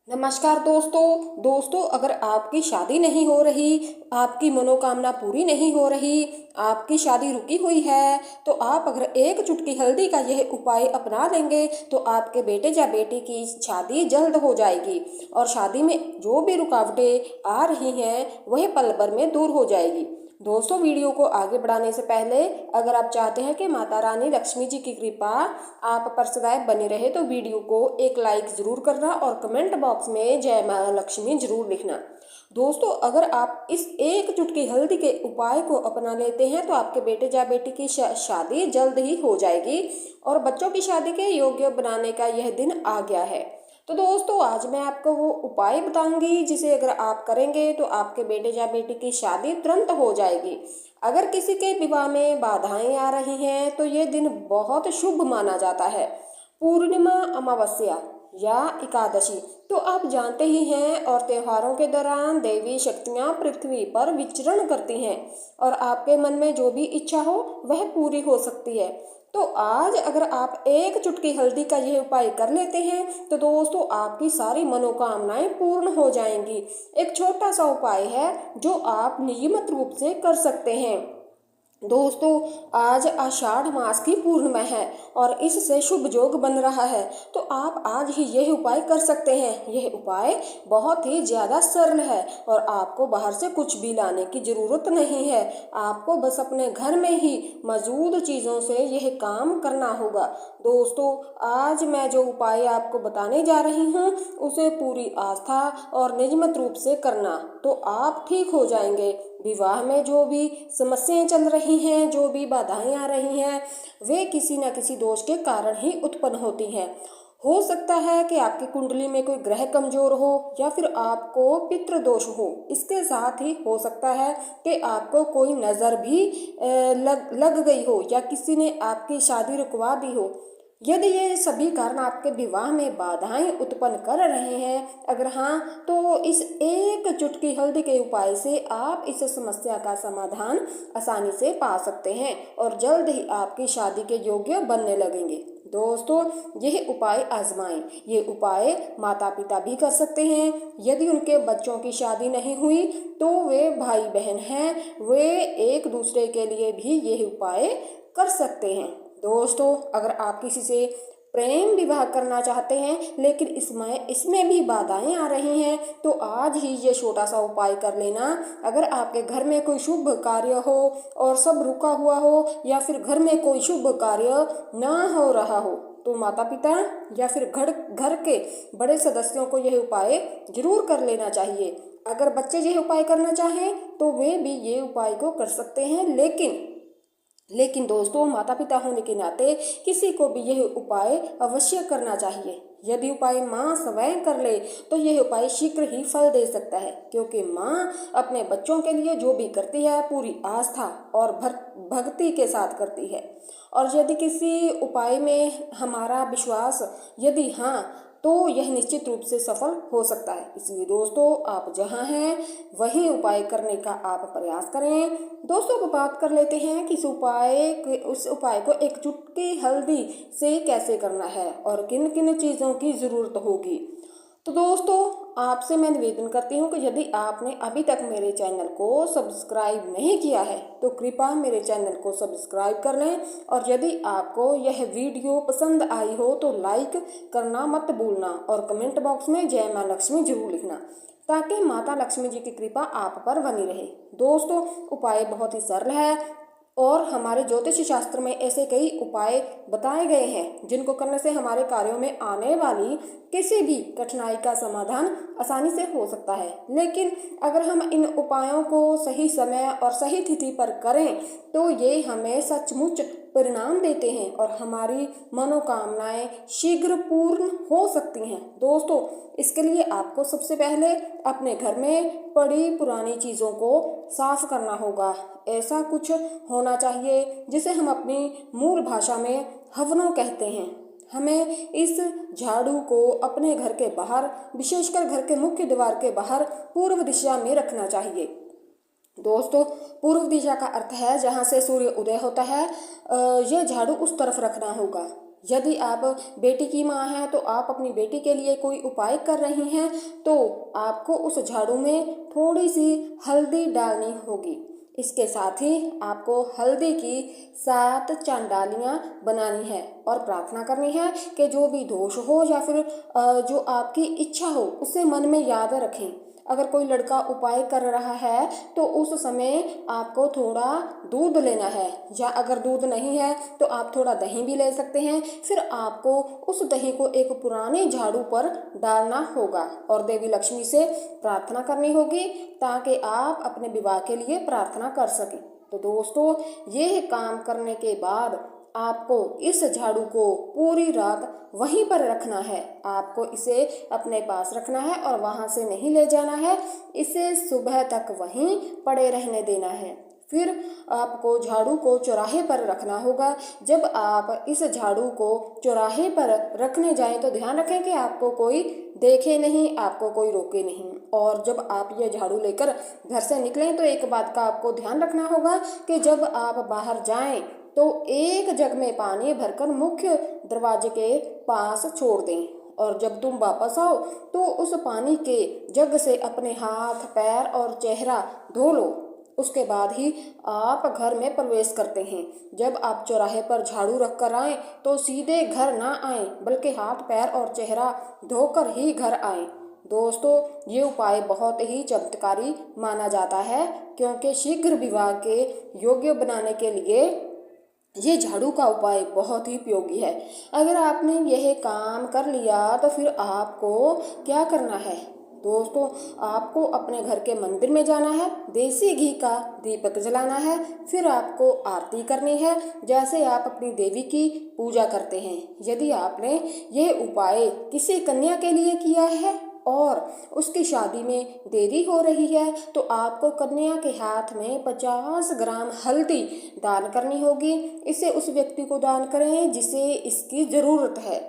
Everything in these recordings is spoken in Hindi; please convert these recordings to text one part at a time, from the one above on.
नमस्कार दोस्तों अगर आपकी शादी नहीं हो रही, आपकी मनोकामना पूरी नहीं हो रही, आपकी शादी रुकी हुई है, तो आप अगर एक चुटकी हल्दी का यह उपाय अपना लेंगे तो आपके बेटे या बेटी की शादी जल्द हो जाएगी और शादी में जो भी रुकावटें आ रही हैं वह पल भर में दूर हो जाएगी। दोस्तों, वीडियो को आगे बढ़ाने से पहले अगर आप चाहते हैं कि माता रानी लक्ष्मी जी की कृपा आप पर सदैव बनी रहे तो वीडियो को एक लाइक ज़रूर करना और कमेंट बॉक्स में जय माता लक्ष्मी ज़रूर लिखना। दोस्तों, अगर आप इस एक चुटकी हल्दी के उपाय को अपना लेते हैं तो आपके बेटे या बेटी की शादी जल्द ही हो जाएगी और बच्चों की शादी के योग्य बनाने का यह दिन आ गया है। तो दोस्तों, आज मैं आपको वो उपाय बताऊंगी जिसे अगर आप करेंगे तो आपके बेटे या बेटी की शादी तुरंत हो जाएगी। अगर किसी के विवाह में बाधाएं आ रही हैं तो ये दिन बहुत शुभ माना जाता है। पूर्णिमा, अमावस्या या एकादशी तो आप जानते ही हैं, और त्योहारों के दौरान देवी शक्तियां पृथ्वी पर विचरण करती हैं और आपके मन में जो भी इच्छा हो वह पूरी हो सकती है। तो आज अगर आप एक चुटकी हल्दी का यह उपाय कर लेते हैं तो दोस्तों आपकी सारी मनोकामनाएं पूर्ण हो जाएंगी। एक छोटा सा उपाय है जो आप नियमित रूप से कर सकते हैं। दोस्तों, आज आषाढ़ मास की पूर्णिमा है और इससे शुभ योग बन रहा है, तो आप आज ही यह उपाय कर सकते हैं। यह उपाय बहुत ही ज़्यादा सरल है और आपको बाहर से कुछ भी लाने की ज़रूरत नहीं है। आपको बस अपने घर में ही मौजूद चीज़ों से यह काम करना होगा। दोस्तों, आज मैं जो उपाय आपको बताने जा रही हूँ उसे पूरी आस्था और नियमित रूप से करना, तो आप ठीक हो जाएंगे। विवाह में जो भी समस्याएं चल रही हैं, जो भी बाधाएं आ रही हैं, वे किसी न किसी दोष के कारण ही उत्पन्न होती हैं। हो सकता है कि आपकी कुंडली में कोई ग्रह कमजोर हो या फिर आपको पितृ दोष हो। इसके साथ ही हो सकता है कि आपको कोई नज़र भी लग गई हो या किसी ने आपकी शादी रुकवा दी हो। यदि ये सभी कारण आपके विवाह में बाधाएं उत्पन्न कर रहे हैं, अगर हाँ, तो इस एक चुटकी हल्दी के उपाय से आप इस समस्या का समाधान आसानी से पा सकते हैं और जल्द ही आपकी शादी के योग्य बनने लगेंगे। दोस्तों, यह उपाय आजमाएं। ये उपाय माता पिता भी कर सकते हैं। यदि उनके बच्चों की शादी नहीं हुई तो वे भाई बहन हैं, वे एक दूसरे के लिए भी यह उपाय कर सकते हैं। दोस्तों, अगर आप किसी से प्रेम विवाह करना चाहते हैं लेकिन इसमें भी बाधाएं आ रही हैं तो आज ही ये छोटा सा उपाय कर लेना। अगर आपके घर में कोई शुभ कार्य हो और सब रुका हुआ हो या फिर घर में कोई शुभ कार्य ना हो रहा हो तो माता पिता या फिर घर के बड़े सदस्यों को यह उपाय जरूर कर लेना चाहिए। अगर बच्चे यह उपाय करना चाहें तो वे भी ये उपाय को कर सकते हैं, लेकिन दोस्तों, माता पिता होने के नाते किसी को भी यह उपाय अवश्य करना चाहिए। यदि उपाय माँ स्वयं कर ले तो यह उपाय शीघ्र ही फल दे सकता है, क्योंकि माँ अपने बच्चों के लिए जो भी करती है पूरी आस्था और भक्ति के साथ करती है। और यदि किसी उपाय में हमारा विश्वास यदि हाँ, तो यह निश्चित रूप से सफल हो सकता है। इसलिए दोस्तों, आप जहां हैं वहीं उपाय करने का आप प्रयास करें। दोस्तों, अब बात कर लेते हैं कि उस उपाय को एक चुटकी हल्दी से कैसे करना है और किन किन चीज़ों की ज़रूरत होगी। तो दोस्तों, आपसे मैं निवेदन करती हूँ कि यदि आपने अभी तक मेरे चैनल को सब्सक्राइब नहीं किया है तो कृपया मेरे चैनल को सब्सक्राइब कर लें और यदि आपको यह वीडियो पसंद आई हो तो लाइक करना मत भूलना और कमेंट बॉक्स में जय माँ लक्ष्मी जरूर लिखना, ताकि माता लक्ष्मी जी की कृपा आप पर बनी रहे। दोस्तों, उपाय बहुत ही सरल है और हमारे ज्योतिष शास्त्र में ऐसे कई उपाय बताए गए हैं जिनको करने से हमारे कार्यों में आने वाली किसी भी कठिनाई का समाधान आसानी से हो सकता है। लेकिन अगर हम इन उपायों को सही समय और सही तिथि पर करें तो ये हमें सचमुच परिणाम देते हैं और हमारी मनोकामनाएं शीघ्र पूर्ण हो सकती हैं। दोस्तों, इसके लिए आपको सबसे पहले अपने घर में पड़ी पुरानी चीज़ों को साफ करना होगा। ऐसा कुछ होना चाहिए जिसे हम अपनी मूल भाषा में हवनों कहते हैं। हमें इस झाड़ू को अपने घर के बाहर, विशेषकर घर के मुख्य द्वार के बाहर पूर्व दिशा में रखना चाहिए। दोस्तों, पूर्व दिशा का अर्थ है जहाँ से सूर्य उदय होता है। यह झाड़ू उस तरफ रखना होगा। यदि आप बेटी की माँ हैं तो आप अपनी बेटी के लिए कोई उपाय कर रही हैं तो आपको उस झाड़ू में थोड़ी सी हल्दी डालनी होगी। इसके साथ ही आपको हल्दी की 7 चांडालियाँ बनानी है और प्रार्थना करनी है कि जो भी दोष हो या फिर जो आपकी इच्छा हो उसे मन में याद रखें। अगर कोई लड़का उपाय कर रहा है तो उस समय आपको थोड़ा दूध लेना है, या अगर दूध नहीं है तो आप थोड़ा दही भी ले सकते हैं। फिर आपको उस दही को एक पुराने झाड़ू पर डालना होगा और देवी लक्ष्मी से प्रार्थना करनी होगी ताकि आप अपने विवाह के लिए प्रार्थना कर सकें। तो दोस्तों, यह काम करने के बाद आपको इस झाड़ू को पूरी रात वहीं पर रखना है। आपको इसे अपने पास रखना है और वहां से नहीं ले जाना है। इसे सुबह तक वहीं पड़े रहने देना है। फिर आपको झाड़ू को चौराहे पर रखना होगा। जब आप इस झाड़ू को चौराहे पर रखने जाएं तो ध्यान रखें कि आपको कोई देखे नहीं, आपको कोई रोके नहीं। और जब आप ये झाड़ू लेकर घर से निकलें तो एक बात का आपको ध्यान रखना होगा कि जब आप बाहर जाएं तो एक जग में पानी भरकर मुख्य दरवाजे के पास छोड़ दें और जब तुम वापस आओ तो उस पानी के जग से अपने हाथ, पैर और चेहरा धो लो। उसके बाद ही आप घर में प्रवेश करते हैं। जब आप चौराहे पर झाड़ू रख कर आएँ तो सीधे घर ना आएँ बल्कि हाथ, पैर और चेहरा धोकर ही घर आएँ। दोस्तों, ये उपाय बहुत ही चमत्कारी माना जाता है क्योंकि शीघ्र विवाह के योग्य बनाने के लिए ये झाड़ू का उपाय बहुत ही उपयोगी है। अगर आपने यह काम कर लिया तो फिर आपको क्या करना है दोस्तों, आपको अपने घर के मंदिर में जाना है, देसी घी का दीपक जलाना है, फिर आपको आरती करनी है जैसे आप अपनी देवी की पूजा करते हैं। यदि आपने यह उपाय किसी कन्या के लिए किया है और उसकी शादी में देरी हो रही है तो आपको कन्या के हाथ में 50 ग्राम हल्दी दान करनी होगी। इसे उस व्यक्ति को दान करें जिसे इसकी ज़रूरत है।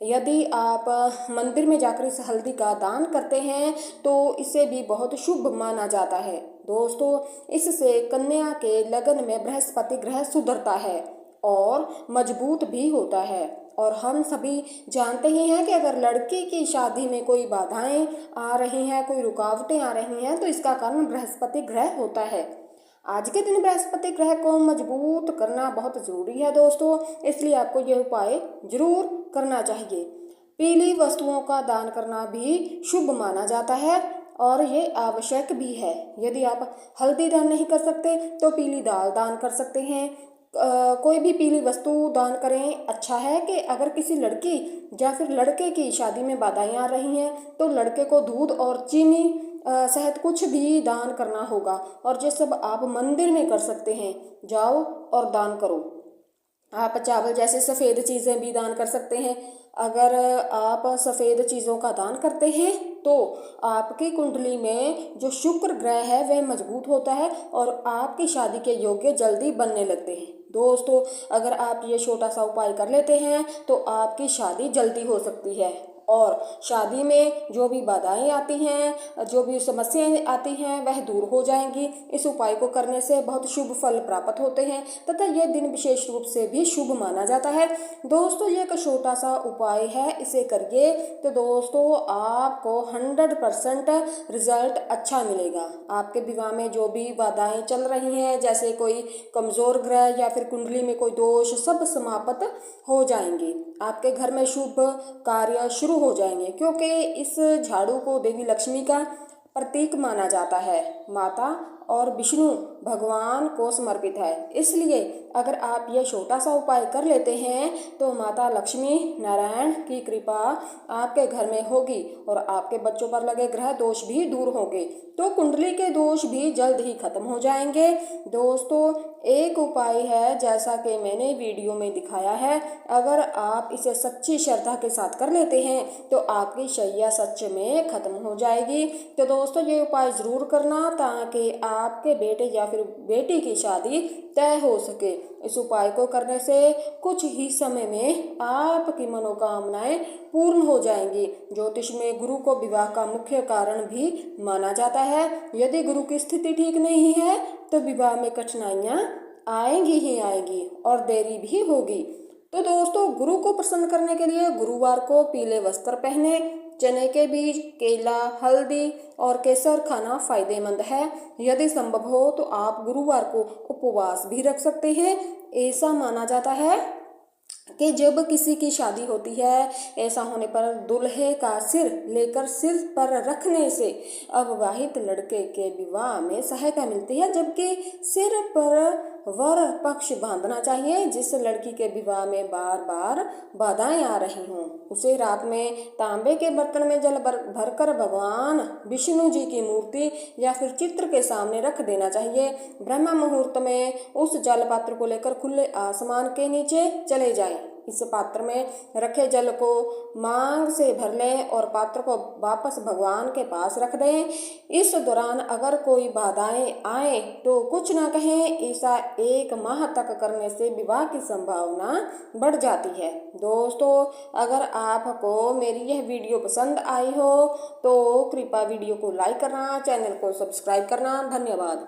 यदि आप मंदिर में जाकर इस हल्दी का दान करते हैं तो इसे भी बहुत शुभ माना जाता है। दोस्तों, इससे कन्या के लगन में बृहस्पति ग्रह सुधरता है और मजबूत भी होता है। और हम सभी जानते ही हैं कि अगर लड़की की शादी में कोई बाधाएं आ रही हैं, कोई रुकावटें आ रही हैं तो इसका कारण बृहस्पति ग्रह होता है। आज के दिन बृहस्पति ग्रह को मजबूत करना बहुत ज़रूरी है दोस्तों, इसलिए आपको यह उपाय जरूर करना चाहिए। पीली वस्तुओं का दान करना भी शुभ माना जाता है और ये आवश्यक भी है। यदि आप हल्दी दान नहीं कर सकते तो पीली दाल दान कर सकते हैं। कोई भी पीली वस्तु दान करें। अच्छा है कि अगर किसी लड़की या फिर लड़के की शादी में बाधाएं आ रही हैं तो लड़के को दूध और चीनी सहित कुछ भी दान करना होगा और ये सब आप मंदिर में कर सकते हैं। जाओ और दान करो। आप चावल जैसे सफ़ेद चीज़ें भी दान कर सकते हैं। अगर आप सफ़ेद चीज़ों का दान करते हैं तो आपकी कुंडली में जो शुक्र ग्रह है वह मजबूत होता है और आपकी शादी के योग्य जल्दी बनने लगते हैं। दोस्तों, अगर आप ये छोटा सा उपाय कर लेते हैं तो आपकी शादी जल्दी हो सकती है और शादी में जो भी बाधाएं आती हैं, जो भी समस्याएं आती हैं वह दूर हो जाएंगी। इस उपाय को करने से बहुत शुभ फल प्राप्त होते हैं तथा यह दिन विशेष रूप से भी शुभ माना जाता है। दोस्तों, ये एक छोटा सा उपाय है, इसे करिए तो दोस्तों आपको 100% रिजल्ट अच्छा मिलेगा। आपके विवाह में जो भी बाधाएं चल रही हैं, जैसे कोई कमज़ोर ग्रह या फिर कुंडली में कोई दोष, सब समाप्त हो जाएंगे। आपके घर में शुभ कार्य शुरू हो जाएंगे क्योंकि इस झाड़ू को देवी लक्ष्मी का प्रतीक माना जाता है। माता और विष्णु भगवान को समर्पित है। इसलिए अगर आप यह छोटा सा उपाय कर लेते हैं तो माता लक्ष्मी नारायण की कृपा आपके घर में होगी और आपके बच्चों पर लगे ग्रह दोष भी दूर होंगे, तो कुंडली के दोष भी जल्द ही खत्म हो जाएंगे। दोस्तों, एक उपाय है जैसा कि मैंने वीडियो में दिखाया है, अगर आप इसे सच्ची श्रद्धा के साथ कर लेते हैं तो आपकी शैया सच में खत्म हो जाएगी। तो दोस्तों, ये उपाय ज़रूर करना ताकि आपके बेटे या फिर बेटी की शादी तय हो सके। इस उपाय को करने से कुछ ही समय में आपकी मनोकामनाएं पूर्ण हो जाएंगी। ज्योतिष में गुरु को विवाह का मुख्य कारण भी माना जाता है। यदि गुरु की स्थिति ठीक नहीं है तो विवाह में कठिनाइयां आएंगी ही आएंगी और देरी भी होगी। तो दोस्तों, गुरु को प्रसन्न करने के लिए गुरुवार को पीले वस्त्र पहने, चने के बीज, केला, हल्दी और केसर खाना फायदेमंद है। यदि संभव हो तो आप गुरुवार को उपवास भी रख सकते हैं। ऐसा माना जाता है कि जब किसी की शादी होती है, ऐसा होने पर दूल्हे का सिर लेकर सिर पर रखने से अविवाहित लड़के के विवाह में सहायता मिलती है, जबकि सिर पर वर पक्ष बांधना चाहिए। जिस लड़की के विवाह में बार बार बाधाएं आ रही हों, उसे रात में तांबे के बर्तन में जल भरकर भगवान विष्णु जी की मूर्ति या फिर चित्र के सामने रख देना चाहिए। ब्रह्म मुहूर्त में उस जल पात्र को लेकर खुले आसमान के नीचे चले जाएं। इस पात्र में रखे जल को मांग से भर लें और पात्र को वापस भगवान के पास रख दें। इस दौरान अगर कोई बाधाएं आए तो कुछ ना कहें। ऐसा 1 माह तक करने से विवाह की संभावना बढ़ जाती है। दोस्तों, अगर आपको मेरी यह वीडियो पसंद आई हो तो कृपया वीडियो को लाइक करना, चैनल को सब्सक्राइब करना। धन्यवाद।